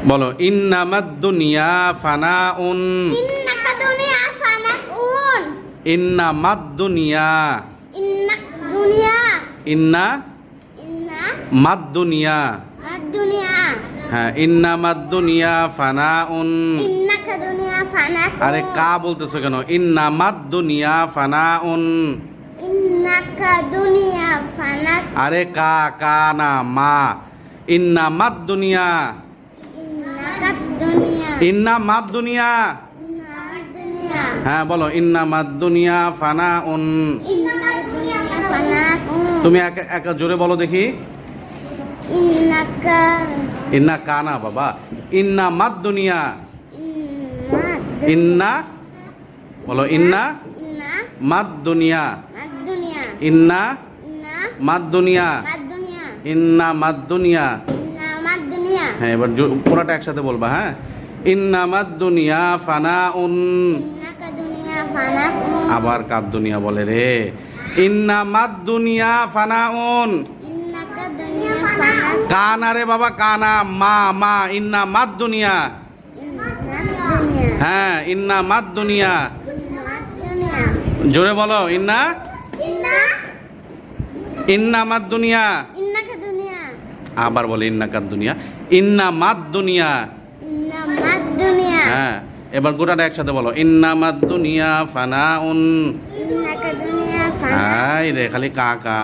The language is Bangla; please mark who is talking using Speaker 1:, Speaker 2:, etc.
Speaker 1: বলো ইন্নামাদ দুনিয়া ফানাউন।
Speaker 2: ইন্নাকা দুনিয়া ফানাউন।
Speaker 1: ইন্নামাদ দুনিয়া।
Speaker 2: ইন্নাক দুনিয়া।
Speaker 1: ইন্না
Speaker 2: ইন্না
Speaker 1: মাদ দুনিয়া।
Speaker 2: মাদ দুনিয়া।
Speaker 1: হ্যাঁ ইন্নামাদ দুনিয়া ফানাউন।
Speaker 2: ইন্নাকা দুনিয়া ফানাউন।
Speaker 1: আরে কা বলতেছো কেন? ইন্নামাদ দুনিয়া ফানাউন।
Speaker 2: ইন্নাকা দুনিয়া ফানাউন।
Speaker 1: আরে কা কা না মা। ইন্নামাদ দুনিয়া।
Speaker 2: ইন্নাকা দুনিয়া।
Speaker 1: ইন্নামাদ দুনিয়া।
Speaker 2: ইন্নাক দুনিয়া।
Speaker 1: হ্যাঁ বলো ইন্নামাদ দুনিয়া ফানাউন।
Speaker 2: ইন্নাক দুনিয়া ফানাউন।
Speaker 1: তুমি একা একা জোরে বলো দেখি।
Speaker 2: ইন্নাকা
Speaker 1: ইন্না কানা বাবা। ইন্নামাদ দুনিয়া।
Speaker 2: ইন্নাক
Speaker 1: ইন্না বলো ইন্না
Speaker 2: ইন্না
Speaker 1: মাদ দুনিয়া।
Speaker 2: মাদ দুনিয়া।
Speaker 1: ইন্না
Speaker 2: ইন্না
Speaker 1: মাদ দুনিয়া।
Speaker 2: মাদ দুনিয়া।
Speaker 1: ইন্না মাদ দুনিয়া।
Speaker 2: ইন্না মাদ দুনিয়া।
Speaker 1: হ্যাঁ এবার পুরোটা একসাথে বলবা। হ্যাঁ ইন্নামাদ দুনিয়া ফানাউন।
Speaker 2: ইন্নাকা দুনিয়া ফানাউন।
Speaker 1: আবার কাদ দুনিয়া বলে রে। ইন্নামাদ দুনিয়া ফানাউন।
Speaker 2: ইন্নাকা দুনিয়া ফানাউন।
Speaker 1: কানা রে বাবা কানা মা মা ইন্নামাদ দুনিয়া।
Speaker 2: ইন্নাক দুনিয়া।
Speaker 1: হ্যাঁ ইন্নামাদ দুনিয়া।
Speaker 2: মাদ দুনিয়া।
Speaker 1: জোরে বলো ইন্না
Speaker 2: ইন্না
Speaker 1: ইন্নামাদ দুনিয়া।
Speaker 2: ইন্নাকা দুনিয়া।
Speaker 1: আবার বলে ইন্নাকাদ দুনিয়া। ইন্নামাদ দুনিয়া।
Speaker 2: ইন্না মাদ দুনিয়া।
Speaker 1: হ্যাঁ এবার গোটাটা একসাথে বলো ইন্নামাদ দুনিয়া ফানাউন।
Speaker 2: ইন্নাকা দুনিয়া ফানাউন।
Speaker 1: হাই রে খালি কা কা।